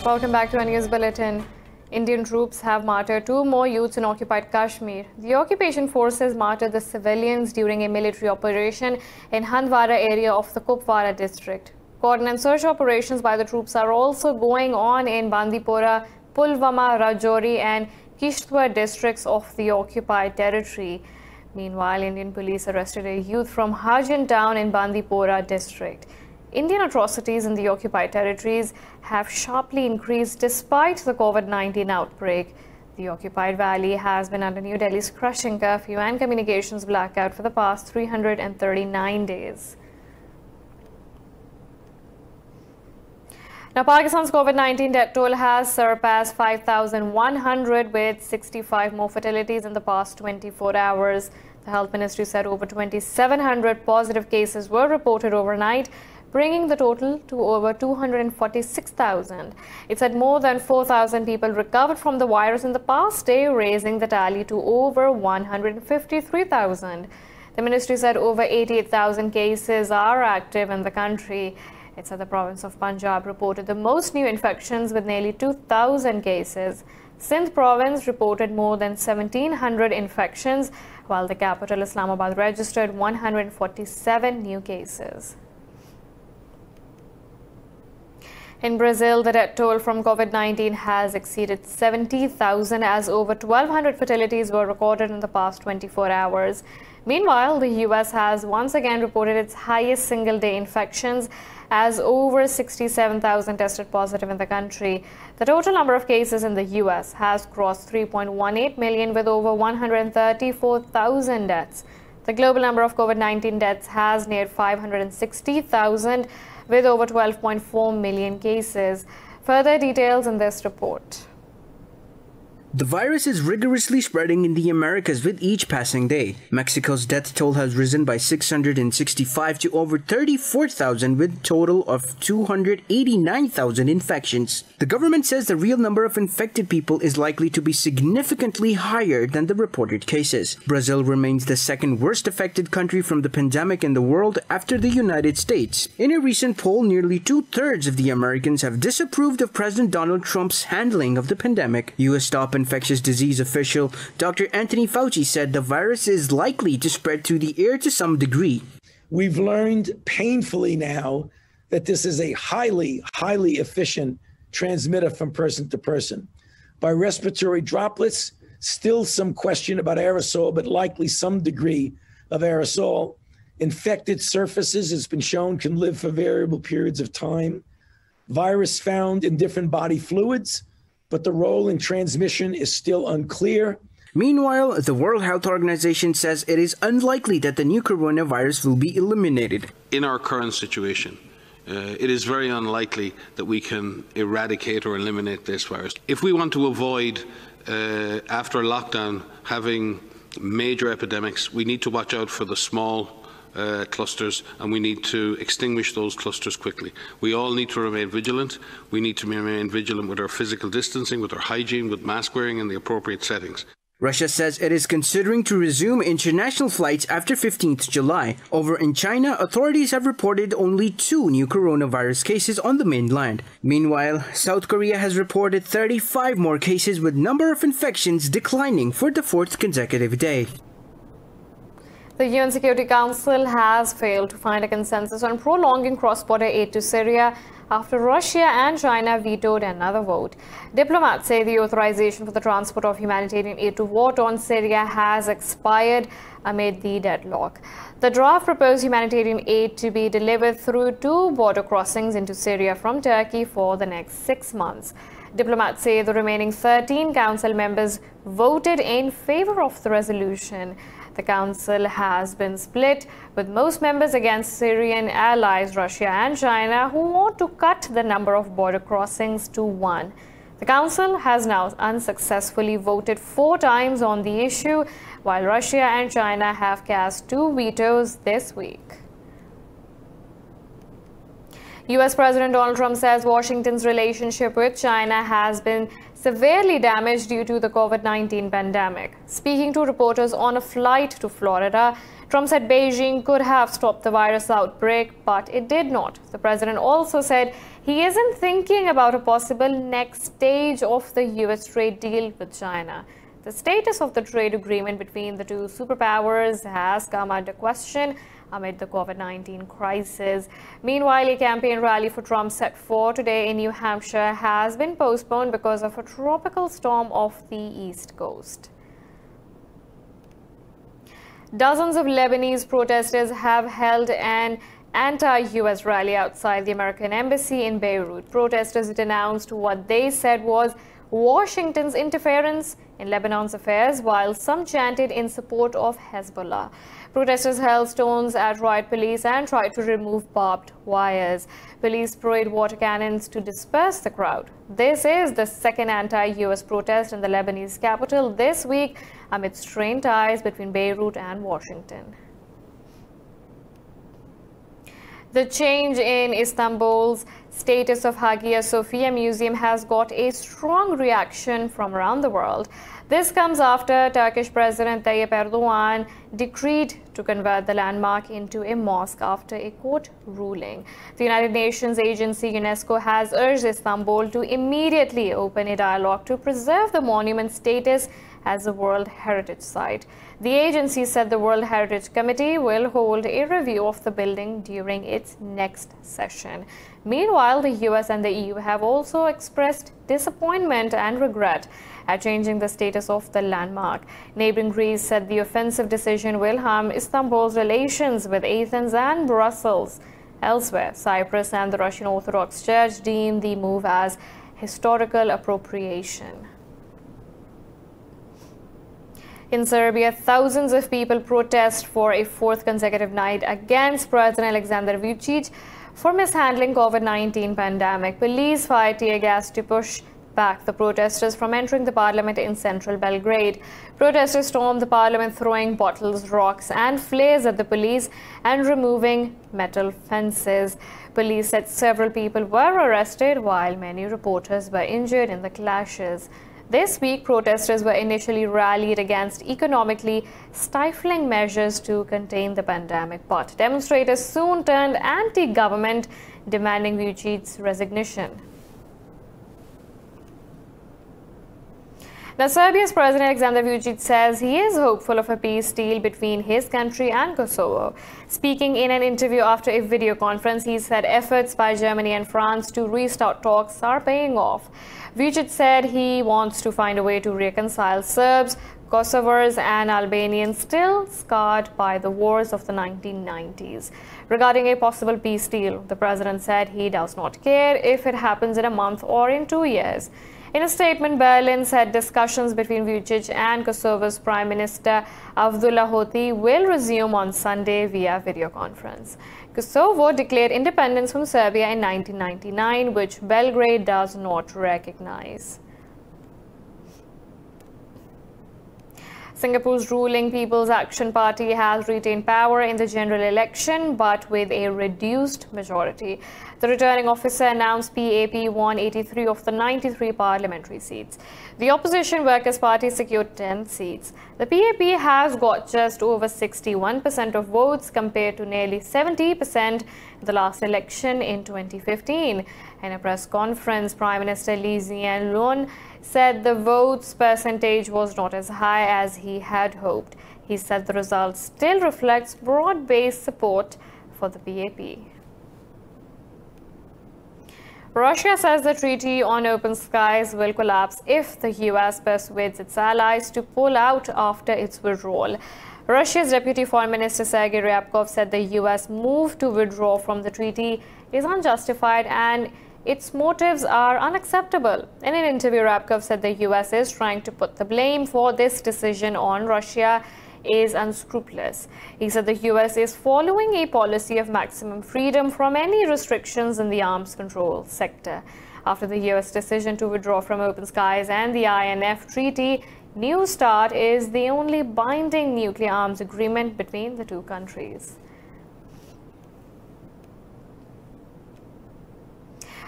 Welcome back to AntiUS Bulletin. Indian troops have martyred 2 more youths in occupied Kashmir. The occupation forces martyred the civilians during a military operation in Handwara area of the Kupwara district. Coordinated search operations by the troops are also going on in Bandipora, Pulwama, Rajouri and Kishtwar districts of the occupied territory. Meanwhile, Indian police arrested a youth from Hagia town in Bandipora district. Indian atrocities in the occupied territories have sharply increased despite the COVID-19 outbreak. The occupied valley has been under New Delhi's crushing curfew and communications blackout for the past 339 days. Now, Pakistan's COVID-19 death toll has surpassed 5,100 with 65 more fatalities in the past 24 hours. The Health Ministry said over 2,700 positive cases were reported overnight, bringing the total to over 246,000. It said more than 4,000 people recovered from the virus in the past day, raising the tally to over 153,000. The ministry said over 88,000 cases are active in the country. It said the province of Punjab reported the most new infections with nearly 2,000 cases. Sindh province reported more than 1,700 infections, while the capital Islamabad registered 147 new cases. In Brazil, the death toll from COVID-19 has exceeded 70,000 as over 1,200 fatalities were recorded in the past 24 hours. Meanwhile, the US has once again reported its highest single-day infections as over 67,000 tested positive in the country. The total number of cases in the US has crossed 3.18 million with over 134,000 deaths. The global number of COVID-19 deaths has neared 560,000 with over 12.4 million cases. Further details in this report. The virus is rigorously spreading in the Americas with each passing day. Mexico's death toll has risen by 665 to over 34,000 with a total of 289,000 infections. The government says the real number of infected people is likely to be significantly higher than the reported cases. Brazil remains the second worst affected country from the pandemic in the world after the United States. In a recent poll, nearly 2/3 of the Americans have disapproved of President Donald Trump's handling of the pandemic. U.S. top infectious disease official Dr. Anthony Fauci said the virus is likely to spread through the air to some degree. We've learned painfully now that this is a highly efficient transmitter from person to person. By respiratory droplets, still some question about aerosol, but likely some degree of aerosol. Infected surfaces, it's been shown, can live for variable periods of time. Virus found in different body fluids, but the role in transmission is still unclear. Meanwhile, the World Health Organization says it is unlikely that the new coronavirus will be eliminated. In our current situation, it is very unlikely that we can eradicate or eliminate this virus. If we want to avoid, after lockdown, having major epidemics, we need to watch out for the small clusters, and we need to extinguish those clusters quickly. We all need to remain vigilant. We need to remain vigilant with our physical distancing, with our hygiene, with mask wearing in the appropriate settings. Russia says it is considering to resume international flights after 15th July. Over in China, authorities have reported only 2 new coronavirus cases on the mainland. Meanwhile, South Korea has reported 35 more cases with number of infections declining for the 4th consecutive day. The UN Security Council has failed to find a consensus on prolonging cross-border aid to Syria after Russia and China vetoed another vote. Diplomats say the authorization for the transport of humanitarian aid to war-torn Syria has expired amid the deadlock. The draft proposed humanitarian aid to be delivered through 2 border crossings into Syria from Turkey for the next 6 months. Diplomats say the remaining 13 council members voted in favor of the resolution. The council has been split, with most members against Syrian allies Russia and China, who want to cut the number of border crossings to 1. The council has now unsuccessfully voted 4 times on the issue, while Russia and China have cast 2 vetoes this week. US President Donald Trump says Washington's relationship with China has been severely damaged due to the COVID-19 pandemic. Speaking to reporters on a flight to Florida, Trump said Beijing could have stopped the virus outbreak, but it did not. The president also said he isn't thinking about a possible next stage of the US trade deal with China. The status of the trade agreement between the two superpowers has come under question amid the COVID-19 crisis. Meanwhile, a campaign rally for Trump set for today in New Hampshire has been postponed because of a tropical storm off the East Coast. Dozens of Lebanese protesters have held an anti-US rally outside the American embassy in Beirut. Protesters denounced what they said was Washington's interference in Lebanon's affairs, while some chanted in support of Hezbollah. Protesters hurled stones at riot police and tried to remove barbed wires. Police sprayed water cannons to disperse the crowd. This is the second anti-US protest in the Lebanese capital this week amid strained ties between Beirut and Washington. The change in Istanbul's status of Hagia Sophia Museum has got a strong reaction from around the world. This comes after Turkish President Tayyip Erdogan decreed to convert the landmark into a mosque after a court ruling. The United Nations agency UNESCO has urged Istanbul to immediately open a dialogue to preserve the monument's status as a World Heritage Site. The agency said the World Heritage Committee will hold a review of the building during its next session. Meanwhile, the US and the EU have also expressed disappointment and regret at changing the status of the landmark. Neighboring Greece said the offensive decision will harm Istanbul's relations with Athens and Brussels. Elsewhere, Cyprus and the Russian Orthodox Church deemed the move as historical appropriation. In Serbia, thousands of people protest for a fourth consecutive night against President Aleksandar Vučić for mishandling COVID-19 pandemic. Police fired tear gas to push back the protesters from entering the parliament in central Belgrade. Protesters stormed the parliament, throwing bottles, rocks and flares at the police and removing metal fences. Police said several people were arrested while many reporters were injured in the clashes. This week, protesters were initially rallied against economically stifling measures to contain the pandemic, but demonstrators soon turned anti-government, demanding Vučić's resignation. Now, Serbia's President Aleksandar Vučić says he is hopeful of a peace deal between his country and Kosovo. Speaking in an interview after a video conference, he said efforts by Germany and France to restart talks are paying off. Vučić said he wants to find a way to reconcile Serbs, Kosovars and Albanians still scarred by the wars of the 1990s. Regarding a possible peace deal, the president said he does not care if it happens in a month or in 2 years. In a statement, Berlin said discussions between Vučić and Kosovo's Prime Minister Abdullah Hoti will resume on Sunday via video conference. Kosovo declared independence from Serbia in 1999, which Belgrade does not recognize. Singapore's ruling People's Action Party has retained power in the general election, but with a reduced majority. The returning officer announced PAP won 83 of the 93 parliamentary seats. The opposition Workers' Party secured 10 seats. The PAP has got just over 61% of votes compared to nearly 70% in the last election in 2015. In a press conference, Prime Minister Lee Hsien Loong said the votes percentage was not as high as he had hoped. He said the result still reflects broad-based support for the PAP. Russia says the treaty on open skies will collapse if the US persuades its allies to pull out after its withdrawal. Russia's Deputy Foreign Minister Sergei Ryabkov said the US move to withdraw from the treaty is unjustified and its motives are unacceptable. In an interview, Ryabkov said the US is trying to put the blame for this decision on Russia is unscrupulous. He said the US is following a policy of maximum freedom from any restrictions in the arms control sector. After the US decision to withdraw from Open Skies and the INF Treaty, New START is the only binding nuclear arms agreement between the two countries.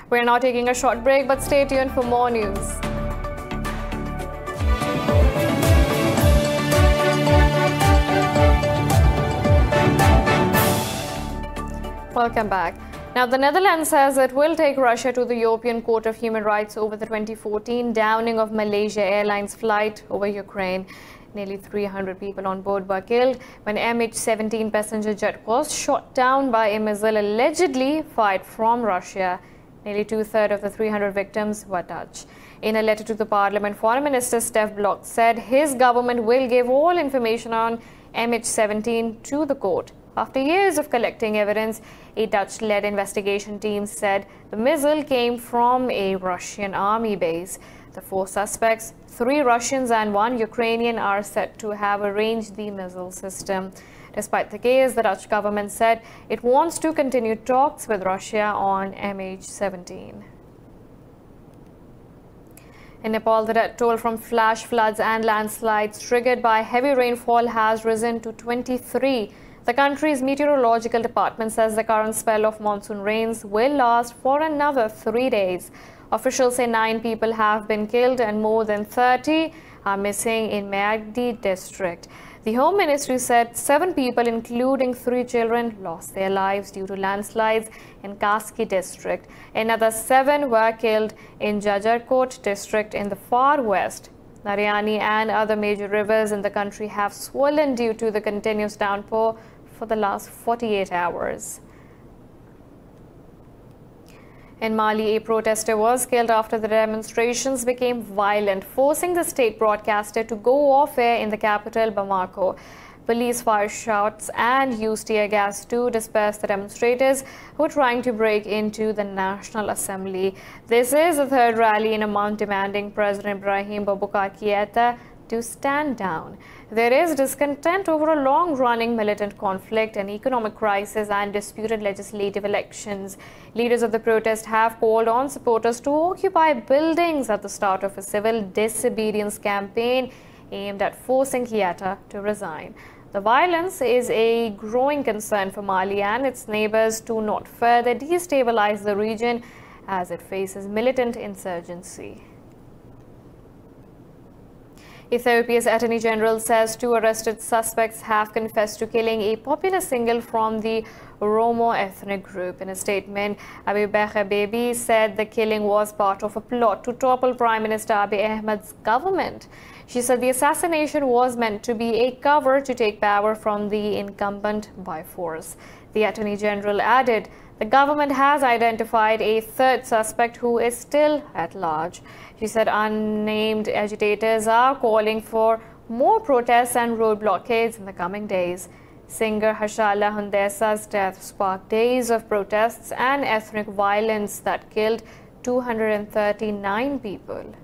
We're now taking a short break, but stay tuned for more news. Welcome back. Now, the Netherlands says it will take Russia to the European Court of Human Rights over the 2014 downing of Malaysia Airlines flight over Ukraine. Nearly 300 people on board were killed when MH17 passenger jet was shot down by a missile allegedly fired from Russia. Nearly two-thirds of the 300 victims were Dutch. In a letter to the Parliament, Foreign Minister Stef Blok said his government will give all information on MH17 to the court. After years of collecting evidence, a Dutch-led investigation team said the missile came from a Russian army base. The 4 suspects, 3 Russians and 1 Ukrainian, are said to have arranged the missile system. Despite the case, the Dutch government said it wants to continue talks with Russia on MH17. In Nepal, the death toll from flash floods and landslides triggered by heavy rainfall has risen to 23. The country's meteorological department says the current spell of monsoon rains will last for another 3 days. Officials say 9 people have been killed and more than 30 are missing in Magdi district. The Home Ministry said 7 people, including 3 children, lost their lives due to landslides in Kaski district. Another 7 were killed in Jajarkot district in the far west. Narayani and other major rivers in the country have swollen due to the continuous downpour for the last 48 hours. In Mali, a protester was killed after the demonstrations became violent, forcing the state broadcaster to go off air in the capital, Bamako. Police fired shots and used tear gas to disperse the demonstrators who were trying to break into the National Assembly. This is the 3rd rally in a month demanding President Ibrahim Boubacar Keïta to stand down. There is discontent over a long-running militant conflict, an economic crisis and disputed legislative elections. Leaders of the protest have called on supporters to occupy buildings at the start of a civil disobedience campaign aimed at forcing Keïta to resign. The violence is a growing concern for Mali and its neighbors to not further destabilize the region as it faces militant insurgency. Ethiopia's Attorney General says 2 arrested suspects have confessed to killing a popular singer from the Oromo ethnic group. In a statement, Abiy Behi said the killing was part of a plot to topple Prime Minister Abiy Ahmed's government. She said the assassination was meant to be a cover to take power from the incumbent by force. The Attorney General added the government has identified a 3rd suspect who is still at large. She said unnamed agitators are calling for more protests and road blockades in the coming days. Singer Hashala Hundesa's death sparked days of protests and ethnic violence that killed 239 people.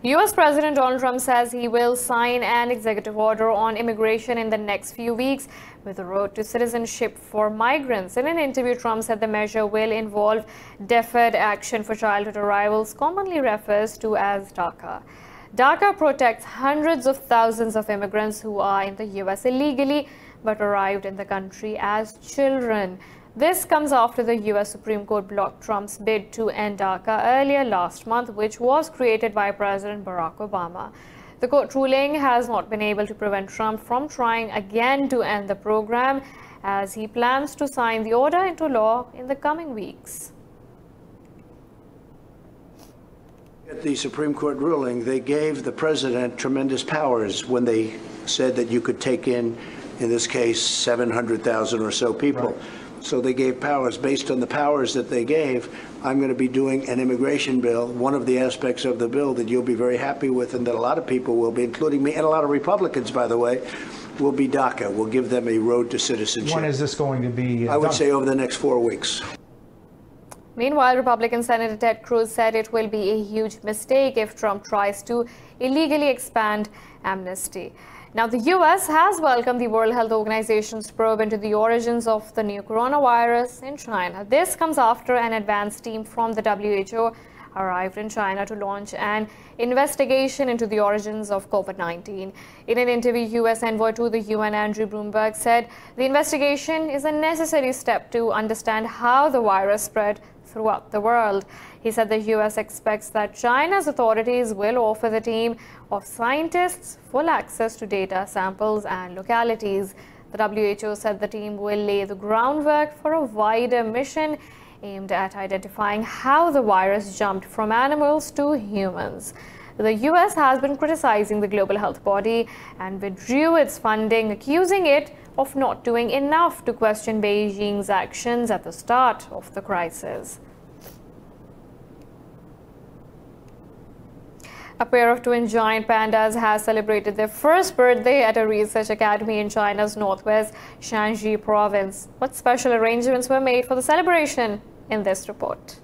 US President Donald Trump says he will sign an executive order on immigration in the next few weeks with the road to citizenship for migrants. In an interview, Trump said the measure will involve deferred action for childhood arrivals, commonly referred to as DACA. DACA protects hundreds of thousands of immigrants who are in the US illegally but arrived in the country as children. This comes after the US Supreme Court blocked Trump's bid to end DACA earlier last month, which was created by President Barack Obama. The court ruling has not been able to prevent Trump from trying again to end the program, as he plans to sign the order into law in the coming weeks. At the Supreme Court ruling, they gave the president tremendous powers when they said that you could take in this case, 700,000 or so people. Right. So they gave powers. Based on the powers that they gave, I'm going to be doing an immigration bill. One of the aspects of the bill that you'll be very happy with and that a lot of people will be, including me and a lot of Republicans, by the way, will be DACA. We'll give them a road to citizenship. When is this going to be I would say over the next 4 weeks. Meanwhile, Republican Senator Ted Cruz said it will be a huge mistake if Trump tries to illegally expand amnesty. Now, the U.S. has welcomed the World Health Organization's probe into the origins of the new coronavirus in China. This comes after an advanced team from the WHO arrived in China to launch an investigation into the origins of COVID-19. In an interview, U.S. envoy to the UN, Andrew Bloomberg, said the investigation is a necessary step to understand how the virus spread throughout the world. He said the U.S. expects that China's authorities will offer the team of scientists full access to data, samples and localities. The WHO said the team will lay the groundwork for a wider mission aimed at identifying how the virus jumped from animals to humans. The US has been criticizing the global health body and withdrew its funding, accusing it of not doing enough to question Beijing's actions at the start of the crisis. A pair of twin giant pandas has celebrated their first birthday at a research academy in China's northwest Shanxi province. What special arrangements were made for the celebration? In this report.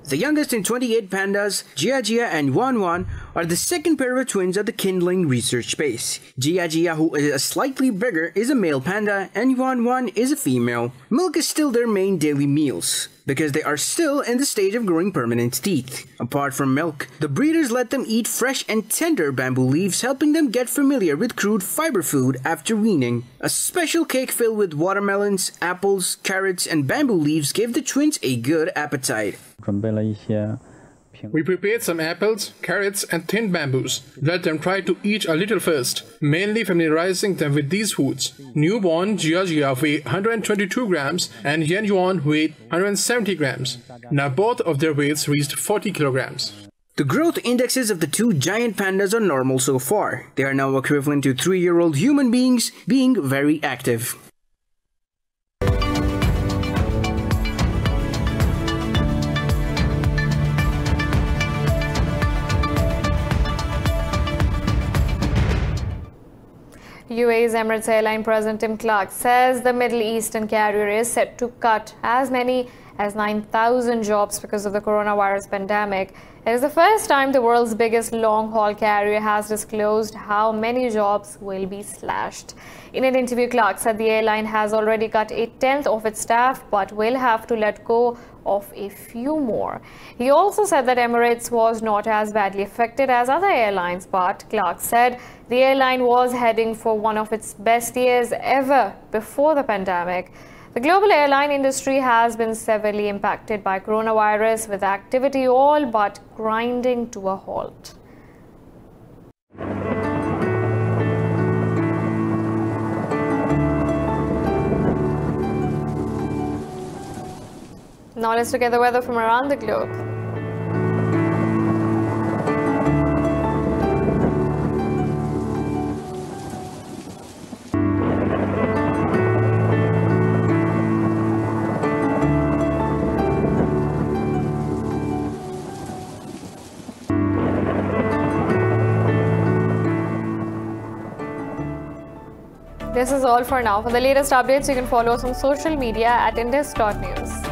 The youngest in 28 pandas, Jia and Wan, are the second pair of twins at the kindling research space. Jia, who is slightly bigger, is a male panda, and Wan is a female. Milk is still their main daily meals, because they are still in the stage of growing permanent teeth. Apart from milk, the breeders let them eat fresh and tender bamboo leaves, helping them get familiar with crude fiber food after weaning. A special cake filled with watermelons, apples, carrots, and bamboo leaves gave the twins a good appetite. We prepared some apples, carrots, and thin bamboos. Let them try to eat a little first, mainly familiarizing them with these foods. Newborn Jia weighed 122 grams and Yuan weighed 170 grams. Now both of their weights reached 40 kilograms. The growth indexes of the two giant pandas are normal so far. They are now equivalent to 3-year-old human beings, being very active. UAE's Emirates airline president Tim Clark says the Middle Eastern carrier is set to cut as many as 9,000 jobs because of the coronavirus pandemic. It is the first time the world's biggest long-haul carrier has disclosed how many jobs will be slashed. In an interview, Clark said the airline has already cut 1/10 of its staff but will have to let go of a few more. He also said that Emirates was not as badly affected as other airlines, but Clark said the airline was heading for one of its best years ever before the pandemic. The global airline industry has been severely impacted by coronavirus, with activity all but grinding to a halt. Now let's look at the weather from around the globe. This is all for now. For the latest updates, you can follow us on social media at indus.news.